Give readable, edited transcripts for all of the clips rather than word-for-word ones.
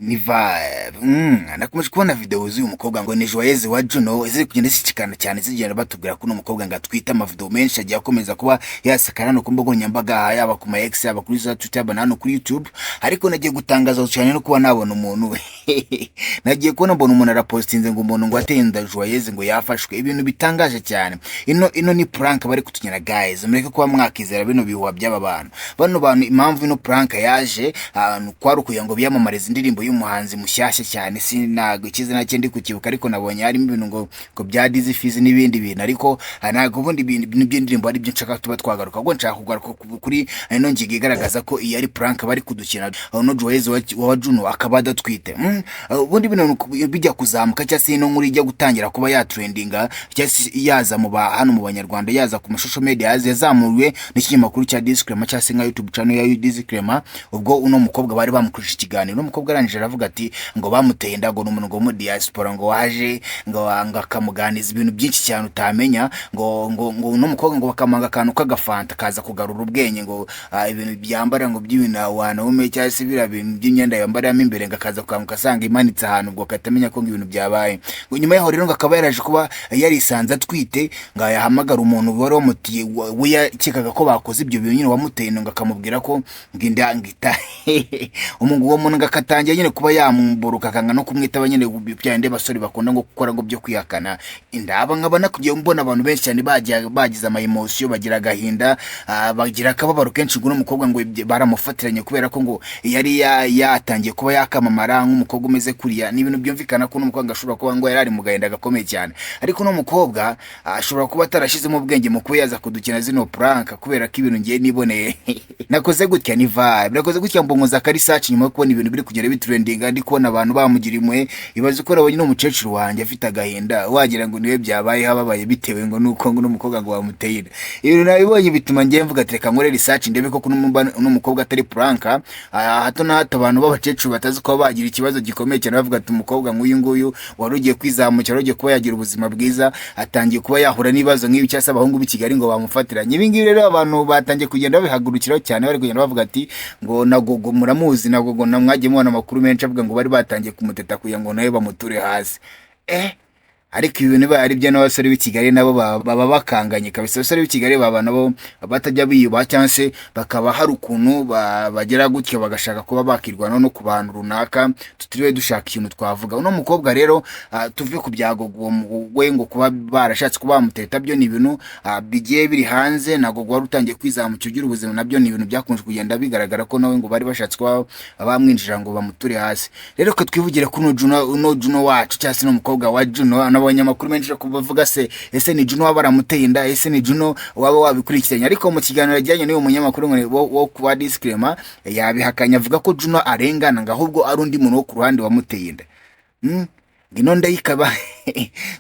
Ni vibe. Nakomeje kubona video z'uyu mukobwa ngo ni Joyeuse wa Juno ziri kugenda zicikana cyane zigenda batubwira ko uno mukobwa ngo atwita amavideo menshi agiye akomeza kuba yasakara no ku mbuga nkoranyambaga yaba ku ma X yaba kuri za Twitter yaba no kuri YouTube. Ariko nagiye gutangaza cyane no kuba nabona umuntu nagiye kubona mbona umuntu arapostinze ngo umuntu ngo atenda Joyeuse ngo yafashwe, ibintu bitangaje cyane. Ino ni prank bari kutunyana guys, mureke kuba mwakizera bino bihuha by'aba bantu. Bano bantu impamvu ino prank yaje kwari kugira ngo biyamamarize indirimbo y'umuhanzi mushyashya cyane, sinago ikizina cye ndi kukibuka, ariko nabonye harimo ibintu ngo bya Dizzy Fizz n'ibindi bintu, ariko ntago ubundi ibintu by'indirimbo ari byo nshaka tuba twagaruka. Ubwo nshaka kugaruka kuri ino ngiga igaragaza ko iyi ari prank bari kudukina no Joyeuse wa Juno akaba adatwite. Ubundi bino bijya kuzamuka cyangwa se ino nkuru ijya gutangira kuba ya trendinga cyangwa se yaza mu hano mu banyarwanda, yaza ku social media, yazamuriwe n'ikinyamakuru cya Disclaimer cyangwa se nka YouTube channel ya Disclaimer. Ubwo uno mukobwa bari bamukurije ikiganiro, uno mukobwa arangije aravuga ati ngo bamuteye indago n'umuntu ngo mu diaspora ngo waje ngo akamuganiza ibintu byinshi cyane utamenya, ngo uno mukobwa ngo bakamanga akantu k'agafanta kaza kugarura ubwenge, ngo ibintu byambara ngo by'ibinawana ume cyangwa se bira bintu by'imyenda yambaramo imbere ngo akaza kukanguka asanga imanitse ahantu ubwo katamenya ko ibintu byabaye. Ngo nyuma yaho rero ngo akaba yaraje kuba yarisanze atwite, ngo yahamagara umuntu wari wamutiye we yakekaga ko bakoze ibyo bintu nyine wamuteye, ngo akamubwira ko nginda ngita umuntu uwo muntu ngakatangiye nyine kuba yamumburuka kanga no kumwita nyine byande basori bakunda ngo gukora ngo byo kwihakana indaba. Nkabana kugiye mbona abantu benshi cyane bagize ama emotion, bagira agahinda, bagira akababaro kenshi. Ngo n'umukobwa ngo baramufatiranye kubera ko ngo yari yatangiye kuba yakamamara nk'umukobwa umeze kuriya. Ni ibintu byumvikana ko n'umukobwa ashobora kuba ngo yari mu gahinda gakomeye cyane, ariko no mukobwa ashobora kuba atarashizemo ubwenge mu kuba yaza kudukina zino prank, kubera ko ibintu ngiye niboneye nakoze gutya ni vibe, nakoze gutya mbongoza ka research nyuma yo kubona ibintu biri kugera bitrendinga, ndi kubona abantu bamugira imwe. Ibaze ko rabonye n'umukecuru wanjye afite agahinda, wagira ngo niwe byabaye hababaye bitewe ngo nuko ngo n'umukobwa ngo bamuteye. Ibintu nabibonye bituma ngiye mvuga ati reka nkore research ndebe ko n'umukobwa atari prank. Hato na hato abantu b'abakecuru batazi ko bagira ikibazo gikomeye cyane, bavuga ati umukobwa nk'uyu nguyu wari ugiye kwizamukira, ugiye kuba yagira ubuzima bwiza, atangiye kuba yahura n'ibibazo nk'ibi cyase abahungu b'i Kigali ngo bamufatiranye. Ibi ngibi rero abantu batangiye kugenda babihagurukiraho cyane, bari kugenda bavuga ati ngo nagogo muramuzi, nagogo namwagiye mubona amakuru menshi avuga ngo bari batangiye kumuteta kugira ngo nawe bamuture hasi. Ariko ibintu biba ari byo n'abasore b'i Kigali nabo baba bakanganye kabisa. Abasore b'i Kigali baba nabo batajya biyubaha cyangwa se bakaba hari ukuntu bagera gutyo bagashaka kuba bakirwana no ku bantu runaka, tutiriwe dushaka ikintu twavuga. Uno mukobwa rero tuve ku byagogo we ngo kuba barashatse kuba bamuteta, byo ni ibintu bigiye biri hanze. Nagogo wari utangiye kwizamukira ugira ubuzima, nabyo ni ibintu byakunze kugenda bigaragara ko nawe ngo bari bashatse kuba bamwinjira ngo bamuture hasi. Rero ko twivugire ko uno Juno wacu cyangwa se n'umukobwa wa Juno abanyamakuru menshi kubavuga se ese ni Juno wabaramuteye inda, ese ni Juno waba wabikurikiranye. Ariko mu kiganiro yajyanye n'uyu munyamakuru wo kwa Disclaimer yabihakanya, avuga ko Juno arengana ngo ahubwo ari undi muntu wo ku ruhande wamuteye inda. Ngino ndayikaba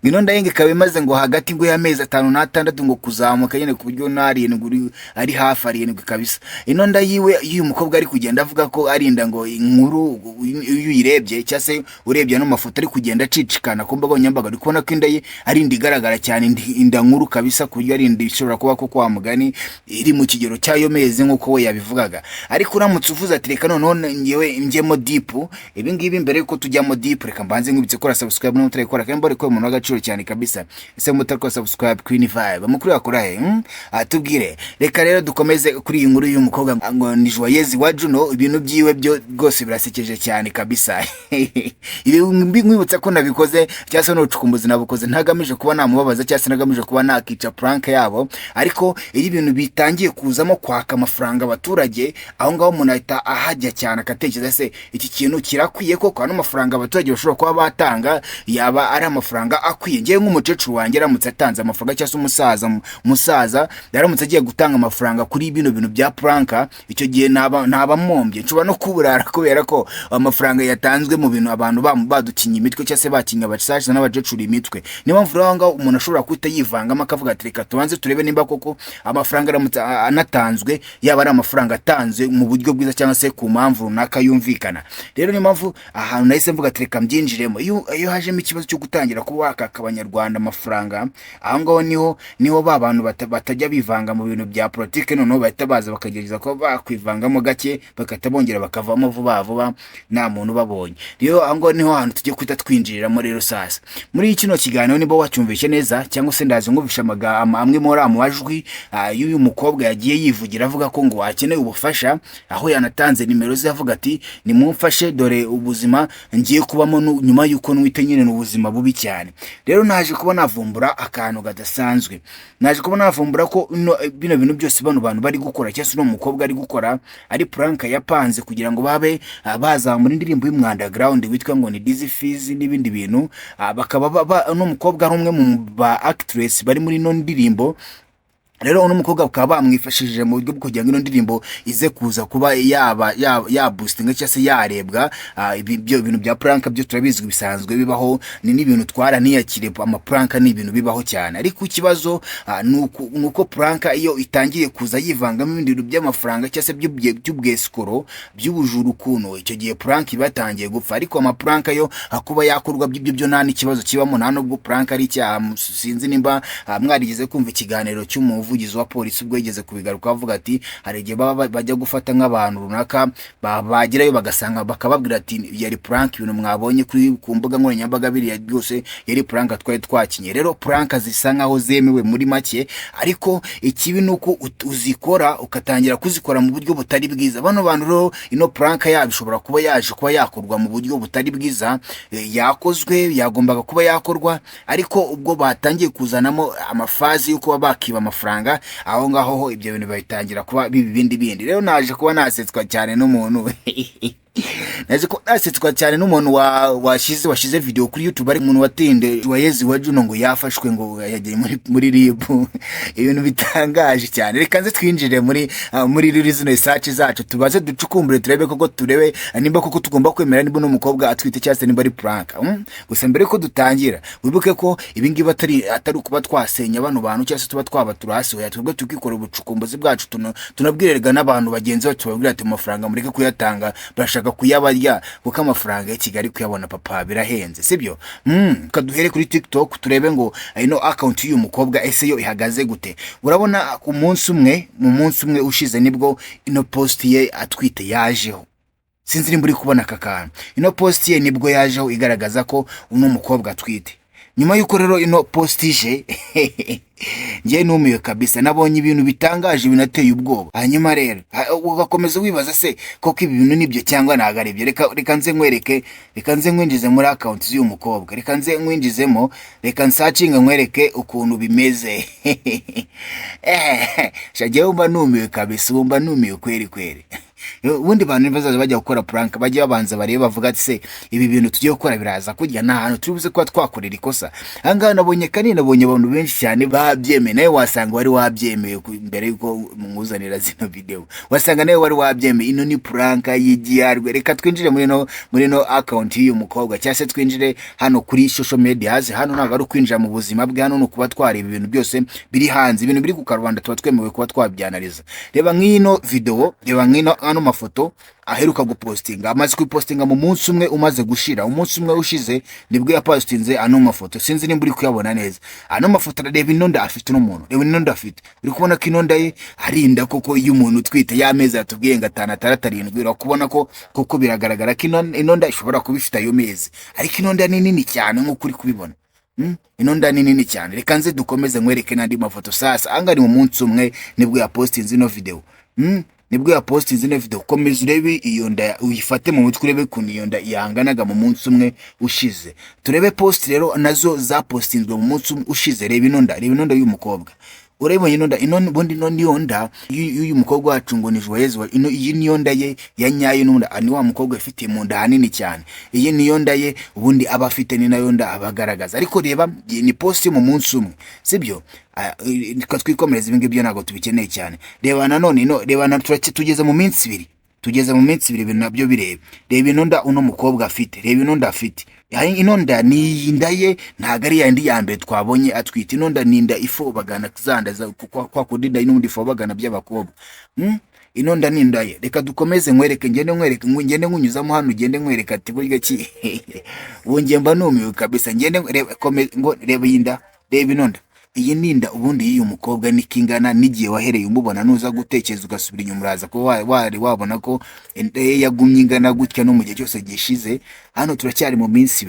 ngino ndayenge kabe maze ngo hagati ngo y'amezi 5 na 6 ngo kuzamuka nyene ku buryo narindwi ari hafi arindwi kabisa. Ino ndayiwe y'uyu mukobwa ari kugenda avuga ko arinda ngo inkuru uyirebye cyase urebye no mafoto ari kugenda acicikana ko mbago nyambaga, uri kubona ko indaye ari igaragara cyane, inda nkuru kabisa, ku buryo ari ishobora kuba ko kwa mugani iri mu kigero cyayo mezi nkuko we yabivugaga. Ariko uramutse uvuze ati reka none ngewe njyemo deep, ibi ngibi mbere ko tujyamo deep reka mbanze nkubitse ko subscribe n'umutare ikora kandi bari ko umuntu w'agaciro cyane kabisa. Ese mutare ko subscribe Queen Vibe mukuru yakora atubwire. Reka rero dukomeze kuri iyi nkuru y'umukobwa ngo ni Joyeuse wa Juno. Ibintu byiwe byo rwose birasekeje cyane kabisa. Ibi mwibutsa ko nabikoze cyase no cukumbuzi nabukoze ntagamije kuba namubabaza cyase nagamije kuba nakica prank yabo, ariko iri bintu bitangiye kuzamo kwaka amafaranga abaturage aho ngaho umuntu ahita ahajya cyane akatekereza se iki kintu kirakwiye koko ano mafaranga abaturage bashobora kuba batanga yaba ari amafaranga akwiye. Ngiye nk'umukecuru wanjye aramutse atanze amafaranga cyangwa umusaza yaramutse agiye gutanga amafaranga kuri bino bintu bya prank, icyo gihe naba mombye nshobora no kuburara, kubera ko amafaranga yatanzwe mu bintu abantu badukinya imitwe cyangwa se bakinya abasaza n'abakecuru imitwe. Niyo mpamvu ranga umuntu ashobora kwita yivangamo akavuga ati reka tubanze turebe nimba koko amafaranga aramutse anatanzwe yaba ari amafaranga atanzwe mu buryo bwiza cyangwa se ku mpamvu runaka yumvikana. Rero niyo mpamvu ahantu nahise mvuga ati reka mbyinjiremo. Iyo hajemo ikibazo cyo gutangira gutangira kuba wakaka abanyarwanda amafaranga. Aho ngaho niho ba bantu batajya bivanga mu bintu bya politike, noneho bahita baza bakagerageza ko bakwivangamo gake bagahita bongera bakavamo vuba vuba nta muntu babonye. Rero aho ngaho niho hantu tujye kwita twinjiriramo. Rero sasa muri kino kiganiro niba wacyumvishe neza, cyangwa se ndazi nkubisha amwe muri amajwi y'uyu mukobwa yagiye yivugira avuga ko ngo akeneye ubufasha, aho yanatanze nimero ze avuga ati nimumfashe dore ubuzima ngiye kubamo nyuma yuko nwite nyine n'ubuzima bubi cyane. Rero naje kuba navumbura akantu gadasanzwe, naje kuba navumbura ko bino bintu byose bano bantu bari gukora, cyangwa se no mukobwa ari gukora, ari prank yapanze kugira ngo babe bazamura indirimbo y'umwandaground witwa ngo ni Dizzy Fizz n'ibindi bintu. Bakaba no mukobwa ari umwe mu ba actress bari muri no ndirimbo. Rero uno mukobwa ukaba bamwifashishije mu buryo bwo kugira ngo ino ndirimbo ize kuza kuba ya boosting cyangwa se yarebwa. Ibyo bintu bya prank byo turabizwi bisanzwe bibaho, ni n'ibintu twara niyakire. Ama prank ni ibintu bibaho cyane, ariko ikibazo nuko prank iyo itangiye kuza yivangamo ibindi bintu by'amafaranga cyangwa se by'ubwesukoro by'ubujuru kuno, icyo gihe prank ibatangiye gupfa. Ariko ama prank yo akuba yakorwa byo nta n'ikibazo kibamo, nta nubwo prank ari icyaha. Sinzi nimba mwarigeze kumva ikiganiro umuvugizi wa polisi ubwo yigeze kubigaruka avuga ati hari igihe bajya gufata nk'abantu runaka bagerayo bagasanga bakababwira ati yari prank, ibintu mwabonye ku mbuga nkoranyambaga biriya byose yari prank twari twakinye. Rero prank zisa nkaho zemewe muri make, ariko ikibi nuko uzikora ukatangira kuzikora mu buryo butari bwiza. Bano bantu rero ino prank yabishobora kuba yaje kuba yakorwa mu buryo butari bwiza, yakozwe yagombaga kuba yakorwa, ariko ubwo batangiye kuzanamo amafazi yo kuba bakiba amafaranga, aho ngaho ibyo bintu bayitangira kuba bindi. Rero naje kuba nasetswa cyane n'umuntu naje ko nasetswa cyane n'umuntu washize video kuri YouTube, ari umuntu watinde Joyeuse wa Juno ngo yafashwe ngo yagiye muri RIB. Ibintu bitangaje cyane. Reka nze twinjire muri zino research zacu, tubaze ducukumbure turebe koko turebe nimba koko tugomba kwemera niba no mukobwa atwite cyase nimba ari prank. Gusa mbere ko dutangira wibuke ko ibingibi atari kuba twasenya bano bantu cyase tuba twaba turasi, oya twebwe tukikora ubucukumbuzi bwacu, tunabwirerega n'abantu bagenzi bacu babwira ati amafaranga mureke kuyatanga, barashaka kuyabarya kuko amafaranga ya Kigali kuyabona papa birahenze, sibyo? Kaduhere kuri TikTok turebe ngo ino account y'uyu mukobwa ese yo ihagaze gute. Urabona ku munsi umwe ushize nibwo ino post ye atwite yajeho. Sinzi nimba uri kubona akakantu. Ino post ye nibwo yajeho igaragaza ko uno mukobwa atwite. Nyuma yuko rero ino post ije ngiye numiwe kabisa, nabonye ibintu bitangaje binateye ubwoba. Hanyuma rero ugakomeza wibaza se koko ibi bintu nibyo cyangwa ntago ari byo. Reka nze nkwereke, reka nze nkwinjize muri account y'uyu mukobwa, reka nze nkwinjizemo, reka nsacinga nkwereke ukuntu bimeze. Shagiye umba numiwe kabisa, umba numiwe kweri. Ubundi bantu bazaza bajya gukora prank bajya babanza bareba bavuga ati se ibi bintu tugiye gukora biraza kujya nta hantu turibuze kuba twakorera ikosa. Ahangaha nabonye abantu benshi cyane babyemeye, nawe wasanga wari wabyemeye mbere yuko mumuzanira zino video, wasanga nawe wari wabyemeye. Ino ni prank y'igiyarwe. Reka twinjire muri no account y'uyu mukobwa, cyase twinjire hano kuri social media. Hano ntabwo ari kwinjira mu buzima bwe, hano no kuba twareba ibintu byose biri hanze, ibintu biri ku karubanda tuba twemewe kuba twabyanaliza. Reba nk'ino video, reba nk'ino mafoto aheruka gupostinga, amaze kupostinga mu munsi umwe umaze gushira. Umunsi umwe ushize nibwo yapostinze ano mafoto. Sinzi nimba uri kuyabona neza ano mafoto. Reba inonda afite n'umuntu, reba inonda afite, uri kubona ko inonda ye arinda koko iyo umuntu utwite y'amezi atubwiye ngo 5-6-7. Urakubona ko koko biragaragara ko inonda ishobora kuba ifite ayo mezi, ariko inonda ni nini cyane nk'uko uri kubibona. Inonda ni nini cyane. Reka nze dukomeze nkwereke n'andi mafoto. Sasa angari mu munsi umwe nibwo yapostinze ino video. Nibwo yapostinze ino video. Komeza urebe iyo nda uyifate mu mutwe, urebe kuntu iyo nda yanganaga mu munsi umwe ushize. Turebe post rero nazo zapostinzwe mu munsi ushize. Reba inonda y'uyu mukobwa. Urabonye inonda bondi nonda y'uyu mukobwa wacu ngo ni Joyeuse. Iyi niyonda ye ya nyayo nunda ani wa mukobwa afite mu nda hanini cyane. Iyi niyonda ye ubundi aba afite ni nayo nda abagaragaza. Ariko reba ni post mu munsi umwe, sibyo? Twikomereza ibingi byo nago tubikeneye cyane. Reba nanone reba tugeze mu minsi 2. Tugeze mu minsi 2 ibintu nabyo bireba. Reba inonda uno mukobwa afite, reba inonda afite. Inonda ni inda ye ntago ari yandi ya mbere twabonye atwite. Inonda ni inda ifobagana zanda kwa kudinda n'undi ifobagana by'abakobwa. ino nda ni inda ye. Reka dukomeze nkwereke, ngende nkunyuzamo hano, ugende nkwereka ati burya ki ubu ngiye mba numiwe kabisa. Ngende reba, ngo reba iyi nda, reba ino nda. Iyi ni inda ubundi y'uyu mukobwa niko ingana n'igihe wahereye umubona, nuza gutekereza ugasubira inyuma uraza ko wari wabona ko inda ye yagumye ingana gutya no mu gihe cyose gishize. Hano turacyari mu minsi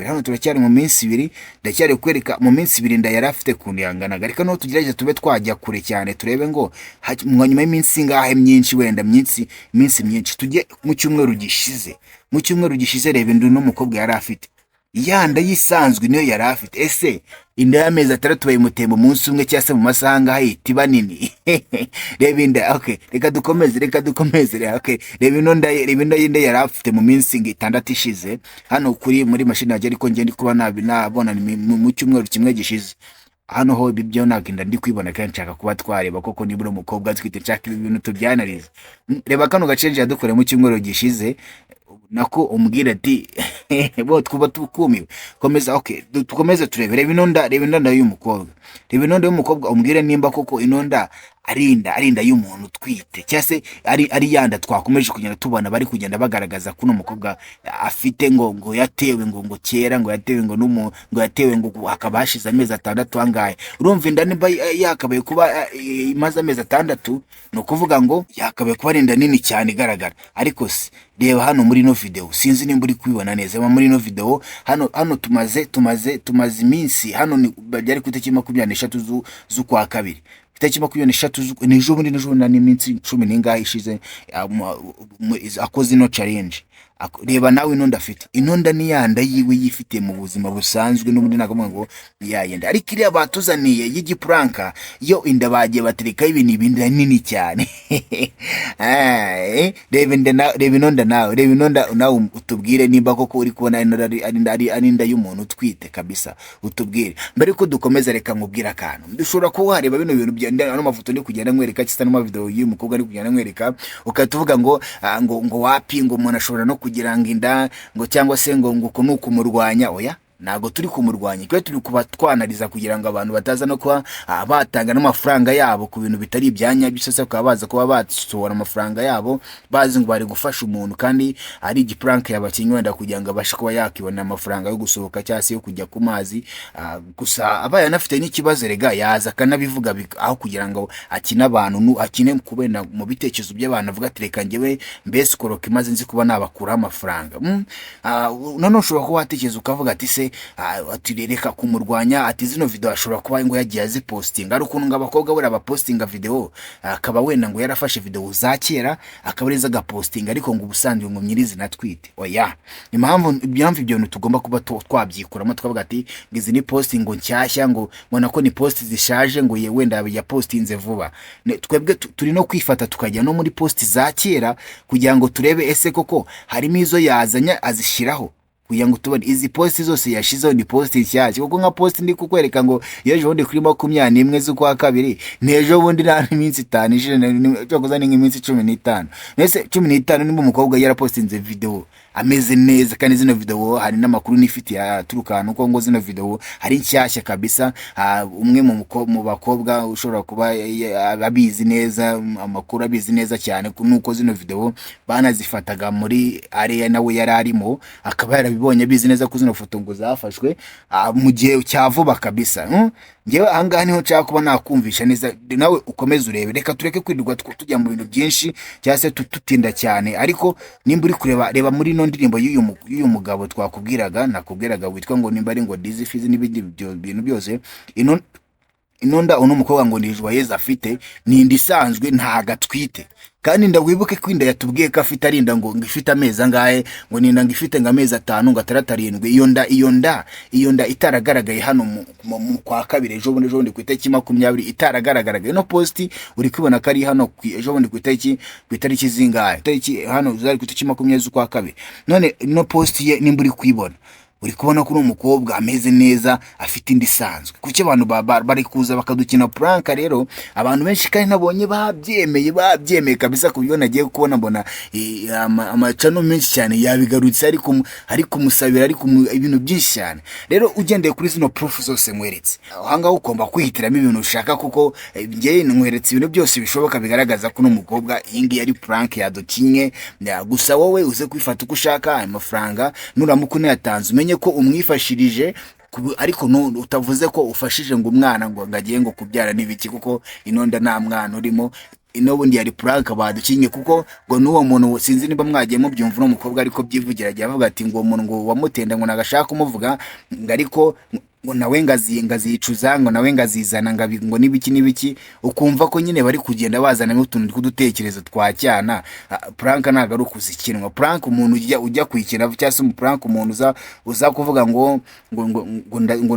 ibiri, ndacyari kwereka mu minsi ibiri inda yari afite kuntu yanganaga. Ariko no tugerageze tube twajya kure cyane turebe ngo nyuma y'iminsi ingahe myinshi, wenda iminsi myinshi, tujye mu cyumweru gishize. Mu cyumweru gishize reba inda uno mukobwa yari afite, ya nda yisanzwe niyo yari afite. Ese inda y'amezi 6 bayimuteye mu munsi umwe cyangwa se mu masaha angahe ihita iba nini? Reba inda. Okay, reka dukomeze. Okay, reba ino nda, y'inda yari afite mu minsi 6 ishize hano kuri muri mashini yaje, ariko ngende kuba nabona mu cyumweru kimwe gishize. Hano ho ibi byo ntabwo inda ndi kwibona, kandi nshaka kuba twareba koko niba umukobwa atwite, nshaka ibi bintu tubyanarize. Reba kano gacenje yadukore mu cyumweru gishize, nako umbwira ati bo twuba tukumiwe. Komeza. Okay, tukomeze turebe. Reba inonda y'umukobwa, reba inonda y'umukobwa, umbwire nimba koko inonda ari inda y'umuntu utwite, cyangwa se ari yanda twakomeje kugenda tubona bari kugenda bagaragaza kuno mukobwa afite ngo yatewe ngo kera, ngo yatewe ngo yatewe ngo hakaba hashize amezi 6 angahe. Urumva inda nimba yakabaye kuba imaze amezi 6, no kuvuga ngo yakabaye kuba ari inda nini cyane igaragara. Ariko se reba hano muri no video, sinzi nimba uri kubibona neza. Muri no video hano tumaze iminsi, hano ni byari ku itariki 23 z'ukwa kabiri, itariki 23 n'ejo bundi n'iminsi 10 n'ingahe ishize akoze ino challenge. Reba nawe inonda afite, inonda ni yanda yiwe yifite mu buzima busanzwe, n'ubundi nagombwa ngo yayenda. Ariko iriya batuzaniye y'igipranka yo inda bagiye batereka ibintu nini cyane. Reba inonda nawe utubwire nimba koko uri kubona ari inda y'umuntu utwite kabisa, utubwire. Mbere ko dukomeza, reka nkubwira akantu. Dushobora kuba wareba bino bintu byenda no mafoto ndi kugenda nkwereka, cyangwa no video y'uyu mukobwa ndi kugenda nkwereka, ukatuvuga ngo wapi, ngo umuntu ashobora no kugira ngo inda ngo cyangwa se ngo kumurwanya. Oya, ntago turi kumurwanya, twe turi kuba twanariza kugira ngo abantu bataza no kuba batanga n'amafaranga yabo ku bintu bitari ibyanya bisose, kuba baza kuba basohora amafaranga yabo bazi ngo bari gufasha umuntu, kandi ari igiprank yabakinyi wenda kugira ngo abashe kuba yakibona amafaranga yo gusohoka cyangwa se yo kujya ku mazi. Gusa abaye anafite n'ikibazo, rega yaza kanabivuga, aho kugira ngo akine abantu, akine kubena mu bitekerezo by'abantu, avuga ati reka njyewe mbese koroka imaze nzi kuba nabakura amafaranga. None ushobora kuba watekereza ukavuga ati se ati reka kumurwanya, ati zino video ashobora kuba ngo yagiye azipostinga. Ari ukuntu ngo abakobwa bura bapostinga video, akaba wenda ngo yarafashe video za kera akaba ariza gapostinga, ariko ngo ubusanzwe ngo nyirizi natwite. Oya, impamvu ibyo bintu tugomba kuba twabyikuramo, tukavuga ati ngizi ni posting ngo nshyashya, ngo mbona ko ni post zishaje, ngo ye wenda ya postinze vuba. Twebwe turi no kwifata tukajya no muri post za kera kugira ngo turebe ese koko harimo izo yazanya azishiraho, kugira ngo tubone izi post zose yashizeho ni post nshyashya. Kuko nka post ndi kukwereka ngo yejo bundi kuri 21 z'ukwa kabiri, nejo bundi na iminsi 5 ishize, cyo kuzana nk'iminsi 15. Nese 15 nimba umukobwa yarapostinze video ameze neza, kandi zino video hari n'amakuru nifiti yaturuka nuko ngo zino video hari nshyashya kabisa. Umwe mu bakobwa ushobora kuba abizi neza amakuru, abizi neza cyane nuko zino video banazifataga muri area nawe yari arimo, akaba yarabibonye abizi neza ko zino foto ngo zafashwe mu gihe cyavuba kabisa. Ngewe ahangaha niho nshaka kuba nakumvisha neza, nawe ukomeze urebe. Reka tureke kwirirwa tujya mu bintu byinshi cyangwa se tutinda cyane, ariko nimba uri kureba, reba muri no ndirimbo y'uyu mugabo nakubwiraga witwa ngo nimba ari ngo Dizzy Fizz n'ibindi bintu byose. Inonda uno mukobwa ngo ni Joyeuse afite, ni indi isanzwe nta gatwite, kandi ndawibuke ko inda yatubwiye ko afite arinda ngo ifite amezi angahe, ngo ninda ngo ifite ngo amezi 5 ngo 6 iyo nda itaragaragaye hano mu kwa kabiri, ejo bundi ku itariki 20 itaragaragaraga. No post uri kubona ko ari hano ejo bundi ku itariki zingahe, itariki hano zari ku itariki 20 z'ukwa kabiri. None no post ye nimba uri kwibona, uri kubona ko umukobwa ameze neza afite indi sanzwe. Kuki abantu bari kuza bakadukina prank rero abantu benshi kandi nabonye babyemeye kabisa, ku buryo nagiye kubona mbona amacano menshi cyane yabigarutse ari kumusabira ibintu byinshi cyane. Rero ugendeye kuri zino proof zose mweretse ahanga ugomba kwihitiramo ibintu ushaka, kuko njye nkweretse ibintu byose bishoboka bigaragaza ko umukobwa iyi ngiyi ari prank yadukinye. Gusa wowe uze kwifata uko ushaka amafaranga, nuramuka unayatanze umenye ko umwifashirije, ariko utavuze ko ufashije ngo umwana ngo agiye ngo kubyara n'ibiki, kuko inonda nta mwana urimo. Bundi yari prank badukinye, kuko ngo n'uwo muntu sinzi niba mwagiye mubyumva n'umukobwa ariko byivugira agiye avuga ati ngo umuntu ngo wamutenda ngo nagashaka kumuvuga ngo ariko ngo nawe ngazicuza ngo nawe ngazizana ngo n'ibiki, ukumva ko nyine bari kugenda bazanamo utuntu tw'udutekerezo twa cyana. Prank ntago ari ukuzikinwa. Prank umuntu ujya kwikina cyangwa se prank umuntu uza kuvuga ngo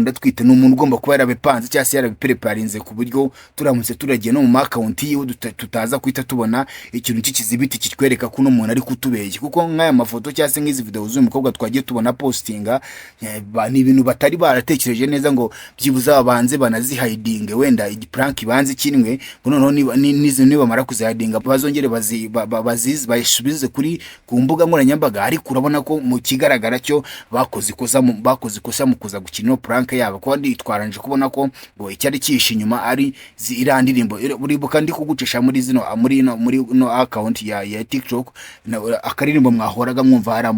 ndatwite, ni umuntu ugomba kuba yarabipanze cyangwa se yarabipreparinze ku buryo turamutse turagiye no mu account yiwe tutaza kwita tubona ikintu cy'ikizibiti kitwereka ko umuntu ari kutubeshya. Kuko nk'aya mafoto cyangwa se nk'izi video z'uyu mukobwa twagiye tubona postinga ni ibintu batari baratekereje neza ngo byibuza babanze banazihidinge, wenda igiprank ibanze kinwe ngo noneho niba mara kuzihidinga bazongere bayisubize ku mbuga nkoranyambaga. Ariko urabona ko mu kigaragara cyo bakoze ikosa mu kuza gukina prank yabo, kandi twaranje kubona ko ngo icyari cyishe inyuma ari irandirimbo. Buribuka ndi kugucisha muri no account ya TikTok akaririmbo mwahoraga mwumva hari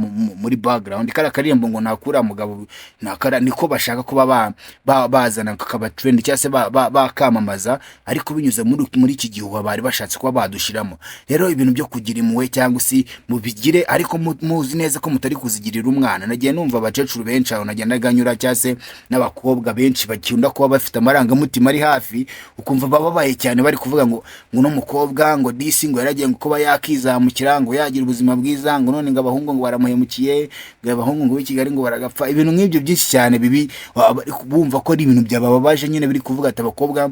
muri background, kara karirimbo ngo nakura mugabo nakara, niko bashaka kuba bazana kakaba trend cyangwa se bakamamaza, ariko binyuze muri iki gihuha bari bashatse kuba badushiramo. Rero ibintu byo kugira impuhwe cyangwa se mubigire, ariko muzi neza ko mutari kuzigirira umwana. Nagiye numva abacecuru benshi aho nagenda ganyura cyangwa se n'abakobwa benshi bakunda kuba bafite amarangamutima ari hafi, ukumva bababaye cyane bari kuvuga ngo no mukobwa ngo disi ngo yaragiye ngo kuba yakizamukira ngo yagira ubuzima bwiza, ngo none ngo abahungu ngo baramuhemukiye, ngo abahungu ngo w'Ikigali ngo baragapfa. Ibintu nk'ibyo byinshi cyane bibi bumva ko ari ibintu byababaje nyine biri kuvuga ati abakobwa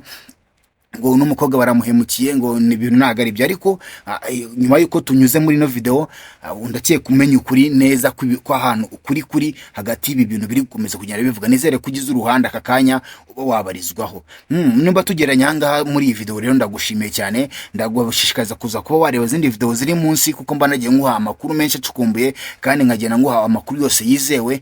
ngo n'umukobwa baramuhemukiye, ngo ni ibintu ntago ari byo. Ariko nyuma yuko tunyuze muri no video ndakiye kumenya ukuri neza ko ahantu ukuri hagati y'ibi bintu biri gukomeza kugenda bivuga. Nizere kugize uruhande aka kanya uba wabarizwaho. Nimba tugeranya ahangaha muri iyi video rero ndagushimiye cyane, ndagushishikaza kuza kuba wareba izindi video ziri munsi, kuko mba nagiye nguha amakuru menshi acukumbuye kandi nkagenda nguha amakuru yose yizewe.